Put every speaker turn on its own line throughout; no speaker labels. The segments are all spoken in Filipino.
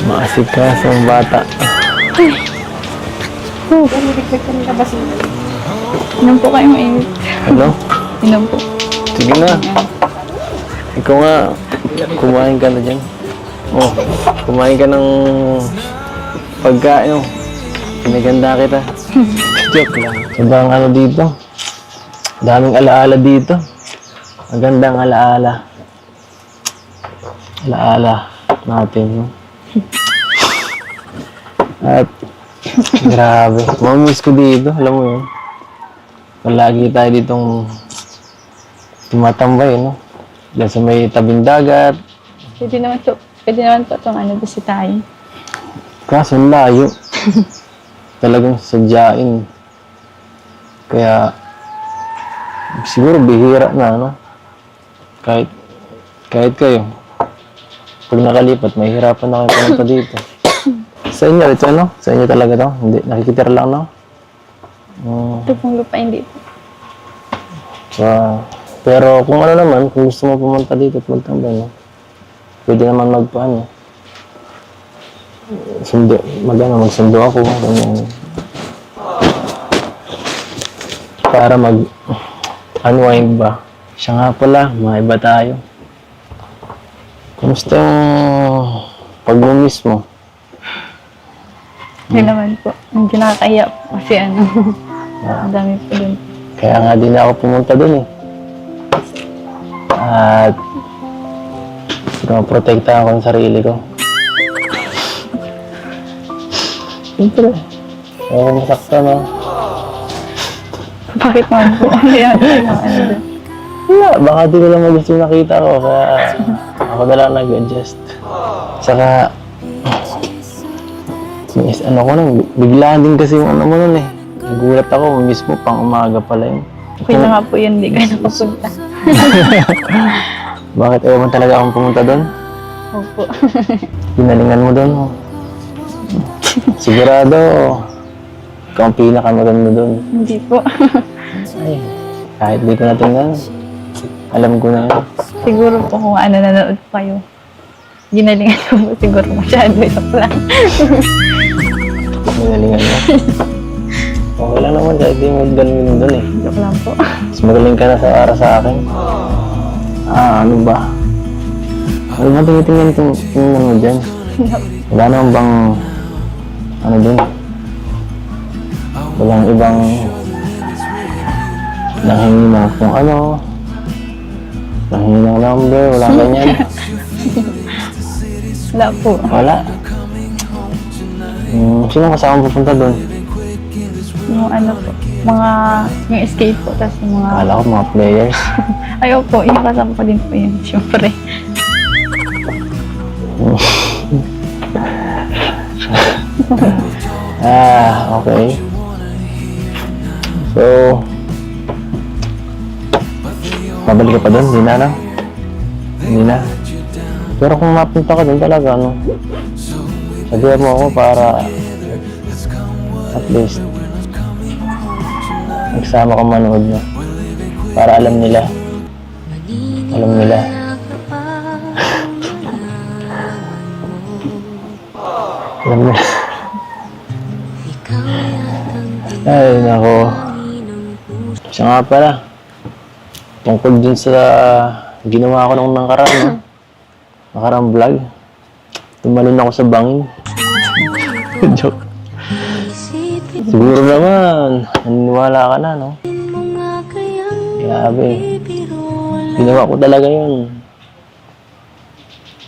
Maasikas ang bata.
Inom po kayo mainit.
Ano?
Inom po.
Sige na. Ikaw nga, kumain ka na dyan. Oh, kumain ka ng pagkain. Oh. Pinaganda kita. Joke lang. Sobrang ano dito. Daming alaala dito. Magandang alaala. Alaala natin. No? At grabe. Mamamiss ko dito. Alam mo yun. Palagi tayo ditong tumatambay, no? Diyan sa may tabing dagat.
Pwede naman po itong ano, bisitahin.
Kaso ang layo. Talagang sadyain. Kaya siguro bihira na, no? Kahit kayo. Pag nakalipat, mahihirapan na kayo pumunta dito. Sa inyo, ito ano? Sa inyo talaga to? Hindi, nakikitira lang, no?
Ito pong lupa, hindi po.
Pero kung ano naman, kung gusto mo pumunta dito at magtambay, no? Pwede naman magpaano. Magsundo ako. Ganyan. Para unwind ba. Siya nga pala, maiba tayo. Kumusta yung pag-miss mo?
Hindi naman po. Hindi nakakaya po kasi ano. Ang dami po dun.
Kaya nga din ako pumunta dun eh. At protektahan ko ang sarili ko. Siyempre. Ayaw ko masakta, no?
Bakit naman po? Ano yan? Ano dun?
Wala, baka di ko lang gusto nakita ko. Kaya ako na lang nag-adjust. Saka, ano ko nun, bigla din kasi yung ano mo nun eh. Nagulat ako, mismo pang umaga pala yun.
Okay na nga po yun, hindi ka napapunta.
Bakit ayaw mo talaga akong pumunta doon?
Opo.
Ginalingan mo doon. Sigurado, ikaw ang pinakamaganda doon.
Hindi po.
Ay, kahit di ko natingnan, alam ko na yun.
Siguro po kung ano nanonood po kayo. Ginalingan ko po siguro masyado. Joke lang.
Ginalingan mo. Okay lang naman, kahit di mo galing doon eh.
Joke lang po.
Mas magaling ka na para sa akin. Ano ba? Ano ba tinitingnan kung ano dyan? Wala naman bang ano dun? Walang ibang nanghingi mo kung ano, nanghingi ng number, wala ganyan.
Wala po.
Wala. Sino kasama pupunta doon?
Yung ano po. Yung escape po. Tapos yung mga...
Akala ko mga players.
Ayaw po. Yung kasama ko din po yun. Siyempre.
Okay. So, mabalik ka pa doon? Hindi na, no? Hindi na. Pero kung mapunta ka doon talaga, no? Sabihan mo ako para at least nagsama ka manood mo. Para alam nila. Alam nila. Alam nila. Ay, nako. Siya nga pala. Tungkol dun sa ginawa ko nung nakaraan, no? Nakarang vlog. Tumalon ako sa bangin. Joke. Siguro naman, naniniwala ka na, no? Grabe. Ginawa ko talaga yun.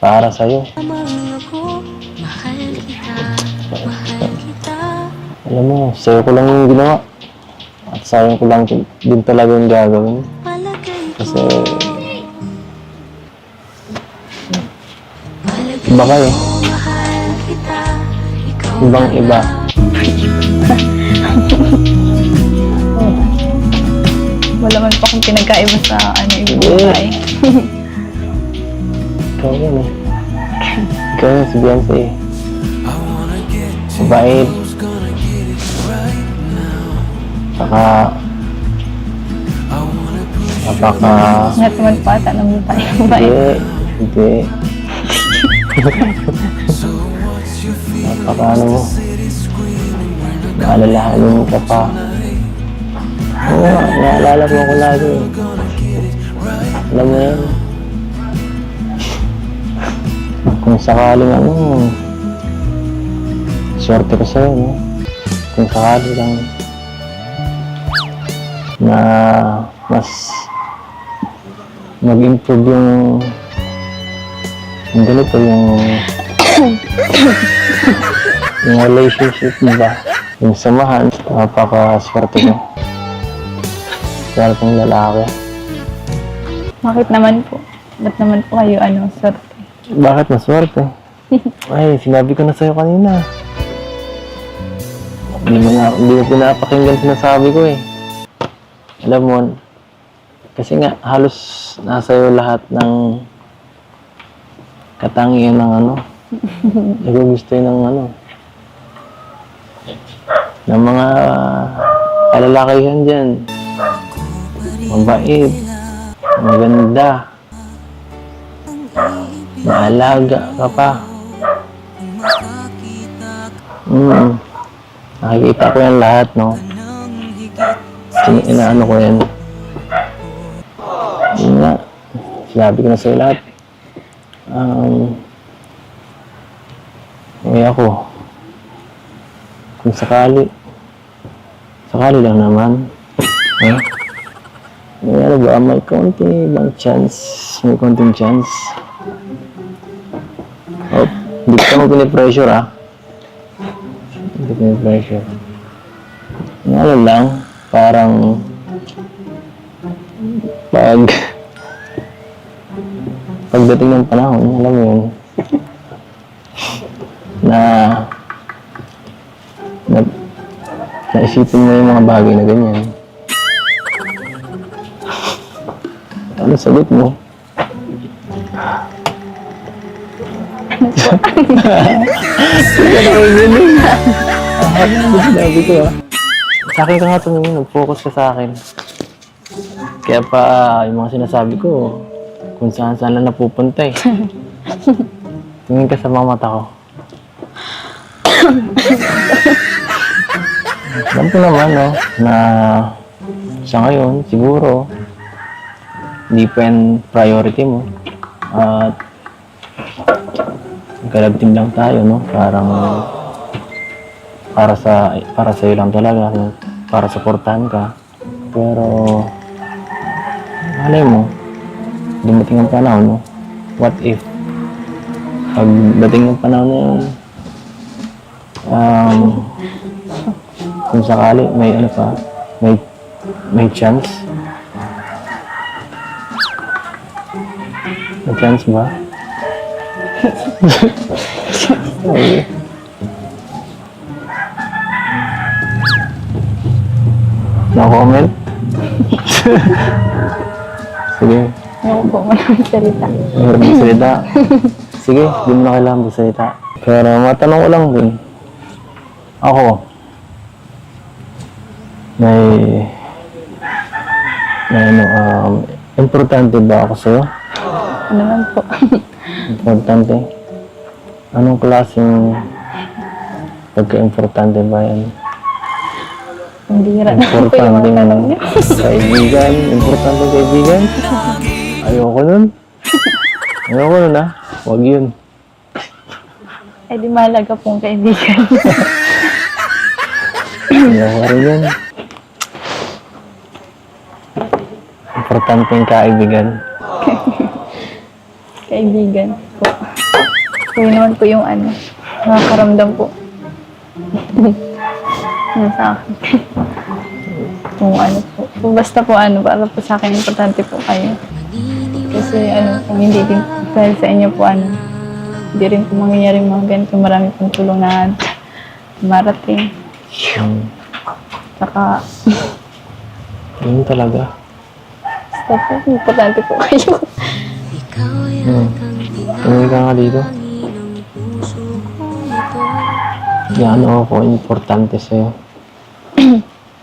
Para sa'yo. Alam mo, sa'yo ko lang yung ginawa. At sayang ko lang din talaga yung gagawin. Kasi iba kayo. Ibang iba.
Wala man pa akong pinagkaiba sa ibang babae.
Ikaw yun eh. Ikaw yun si Beyonce eh. Mabait. Saka
Ingat naman pa ata ng babae.
Hindi. Paano mo? Maalalahanin ka pa. Oo nga, naalala ko ako lagi. Alam mo yan. Kung sakaling swerte ko sa'yo, no? Kung sakali lang na mas mag-improve yung ganito, yung relationship, diba? Yung samahan, napaka-swerte ko. Swerteng lalaki.
Bakit naman po? Ba't naman po kayo swerte?
Bakit maswerte? Ay, sinabi ko na sa'yo kanina. Hindi mo pinapakinggan sinasabi ko eh. Alam mo, kasi nga halos nasa iyo lahat ng katangian ng nagugustuhin ng mga kalalakihan dyan. Mabait, maganda, maalaga ka pa. Nakikita ko yan lahat, no? Inaano ko yan. Yun nga, sinabi ko na sa'yo lahat. Ako, kung sakali lang naman, may ba, may konting chance. Oh, hindi ka mo pinipressure, Hindi ko pinipressure. Lang, parang pagdating ng panahon, alam mo yun, naisipin mo yung mga bagay na ganyan. Ano sagot mo? Sinabi ko sa akin ka nga tumingin, nag-focus ka sa akin. Kaya pa yung mga sinasabi ko, kung saan lang napupunta eh. Tingin ka sa mga mata ko. Alam ko naman, na sa ngayon, siguro, hindi pa yan priority mo. At magkalab team lang tayo, parang para sa iyo lang talaga, para suportahan ka. Pero malay mo, dumating ang panahon, what if pagdating ng panahon na yun, kung sakali may chance ba? Okay. No comment? Sige.
Ayoko po magsalita.
Ayoko magsalita. Sige, di mo na kailangan magsalita. Pero matanong ko lang din. Ako, importante ba ako sa'yo?
Ano naman po?
Importante? Anong klaseng pagka-importante ba yan?
Hindi na po yung mga tanong niya.
Kaibigan? Importante kaibigan? Ayoko nun. Huwag yun.
Ay di mahalaga pong kaibigan.
Ayoko rin yun. Importante yung kaibigan.
Kaibigan po. Yun naman po yung nakakaramdam po. Sa akin. Kung po. Basta po para po sa akin importante po kayo. Kasi kung hindi din dahil sa inyo po hindi rin po mangyayari mga ganito. Marami pong tulong na marating. Saka
Yun talaga.
basta po, importante po kayo.
Tumingin ka nga dito. Yan ako importante sa'yo.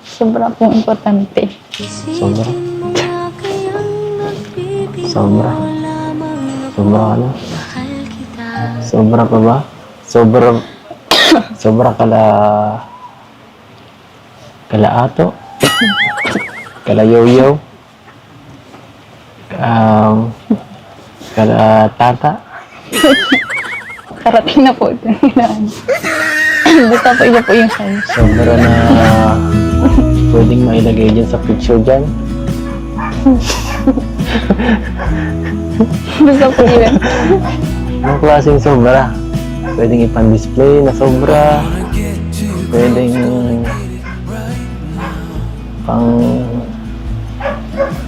Sobra pong importante.
Sobra. Sobra. Sobra ka na. Sobra pa ba? Sobra Sobrang kalaato, kalayoyo, kalatata.
Karating na po. Basta po iba po yung size.
Sobra na pwedeng mailagay dyan sa picture dyan.
Basta po yun.
Anong klaseng sobra? Pwedeng ipan-display na sobra. Pwedeng pang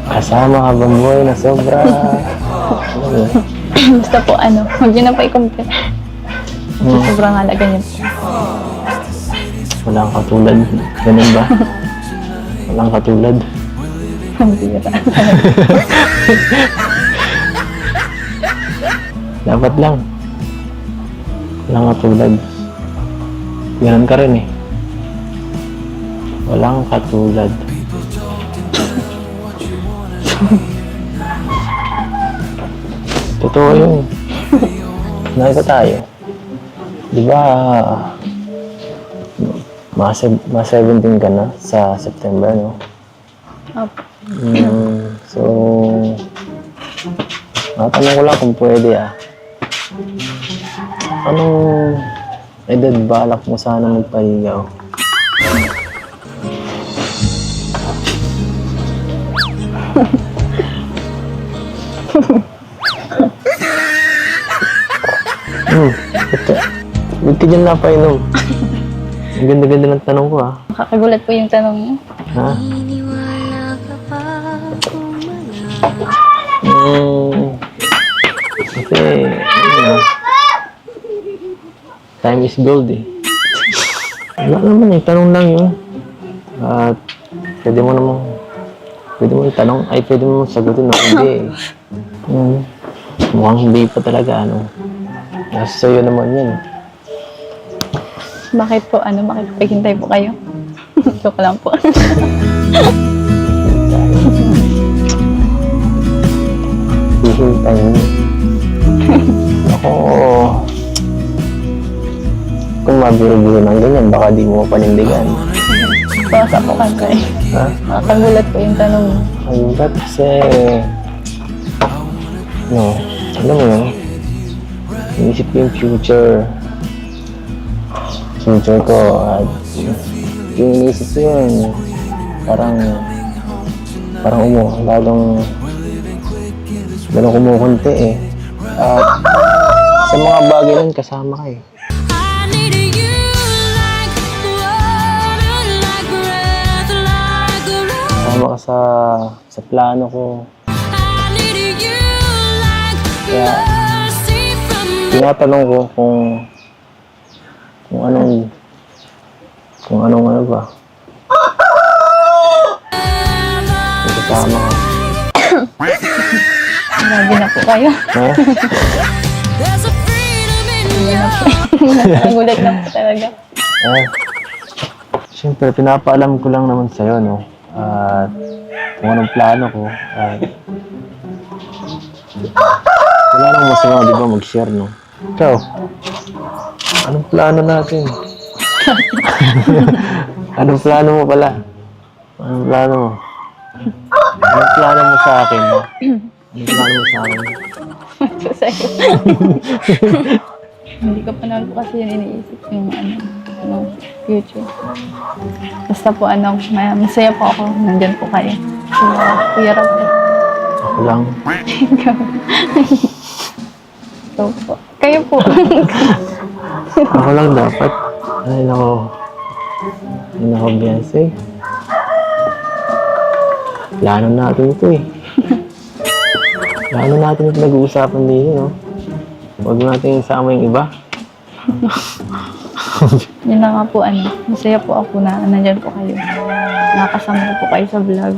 kasama habang buhay na sobra. Ano yun?
Basta po huwag niyo na po i-compare. Sobrang halaga niyo po.
Walang katulad. Ganun ba? Walang katulad.
Ang bira.
Dapat lang. Walang katulad. Ganun ka rin eh. Walang katulad. Totoo yun. Nakita tayo. Di ba, mga 17 ka na sa September, no?
Opo.
So, matanong ko lang kung pwede Anong edad balak mo sana magpaligaw? Ito. Huwag ka dyan napainom. Ang ganda-ganda ng tanong ko,
Nakakagulat po yung tanong niyo.
Ha? Kasi, time is gold eh. Wala naman tanong lang yun. At pwede mo itanong, pwede mo sagutin na hindi eh. Mukhang hindi pa talaga, Nasa sa'yo naman yan.
Bakit po, bakit paghintay po kayo? Joke lang po.
Hihintay mo. Ako, kung mabiro-biro ng ganyan, baka di mo panindigan.
Baka po kasi.
Ha?
Nakakagulat po yung tanong niyo.
Ang ba't kasi, alam mo yun, inisip ko yung future ko at yung inisip ko yun, parang lalong kumukunti eh. At sa mga bagay nun, kasama ka eh. Kasama ka sa plano ko. Kaya, tinatanong ko kung anong ba. Kung kasama ka.
Grabe na po kayo.
Ha?
Nagulat na po talaga.
Siyempre, pinapaalam ko lang naman sa'yo, At kung anong plano ko. At wala nang masama, di ba, mag-share, Ikaw, anong plano natin? Anong plano mo pala? Anong plano mo? Anong plano mo sa akin? Anong plano mo sa akin?
Sa'yo. Hindi ko pa naman po kasi yun iniisip yung future. Basta po masaya po ako. Nandyan po kayo. Kuya Rob.
Ako lang.
So po. Kayo po.
Ako lang dapat. Ay, nako, Beyonce. Plano natin ito eh. Plano natin ito nag-uusapan dito, Huwag natin isama yung iba.
Yun na nga po, masaya po ako na nandyan po kayo. Nakasama ko po kayo sa vlog.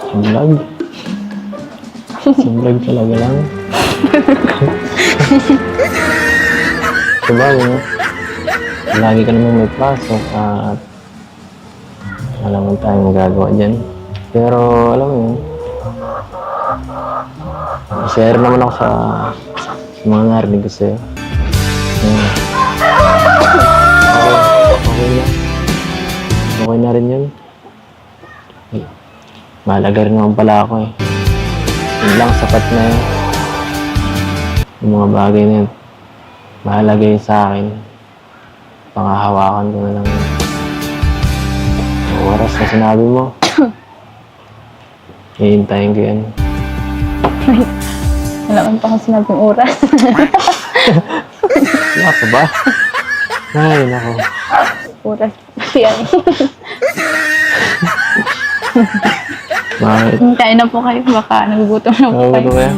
Sa vlog? Sa vlog talaga lang. Sabagay, lagi ka naman may pasok at wala man tayong magagawa dyan. Pero alam mo yun, share naman ako sa mga narinig ko sa'yo. Mahalaga rin naman pala ako eh. Yun lang, sapat na yun. Yung mga bagay na yun, mahalaga yun sa akin. Pangahawakan ko na lang yun. Ang oras na sinabi mo, hihintayin ko yan.
Wala man pa akong sinabing oras.
Wala pa ba? Ay, nako.
Oras kasi yan.
Bakit?
Kain na po kayo, baka nagugutom na po
Ako
kayo.
ba yan?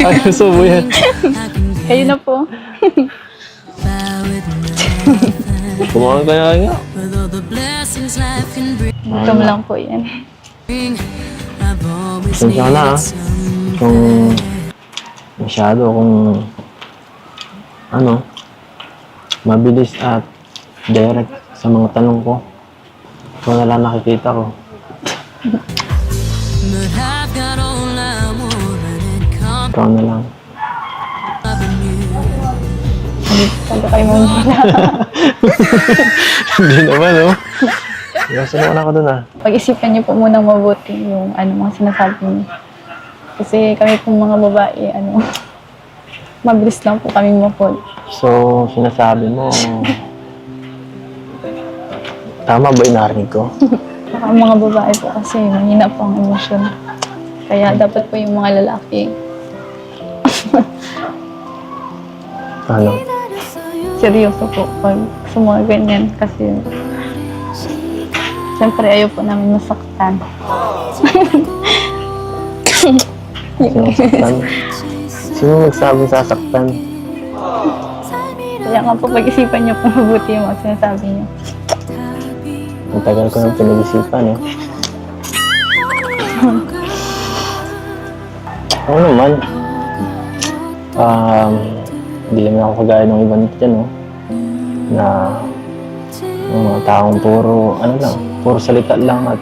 Ay, gusto mo yan.
Kayo na po.
Kumain ka na nga.
Gutom lang po yan.
Pasensya ka na ah. Kung masyado kung mabilis at direct sa mga tanong ko. Ikaw na lang nakikita ko. Ikaw na lang.
Sabi kayo muna.
Hindi naman, oh. Sunod na ako dun, ah.
Pag-isipan niyo po munang mabuti yung mga sinasabi niyo. Kasi kami pong mga babae, mabilis lang po kami mapod.
So, sinasabi mo, tama ba yung narinig ko?
Saka ang mga babae po kasi mahina po ang emosyon. Kaya dapat po yung mga lalaki, seryoso po pag sa mga ganyan. Kasi siyempre ayaw po namin masaktan.
Sinasaktan? Sino nagsabing sasaktan?
Kaya nga po pag-isipan niyo po mabuti yung mga sinasabi niyo.
Ang tagal ko nang pinag-isipan, eh. Oo naman. Hindi naman ako kagaya ng iba nito dyan, oh. Na yung mga taong puro salita lang at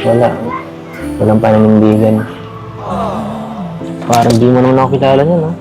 walang pananindigan. Parang di mo naman ako kilala niya, no?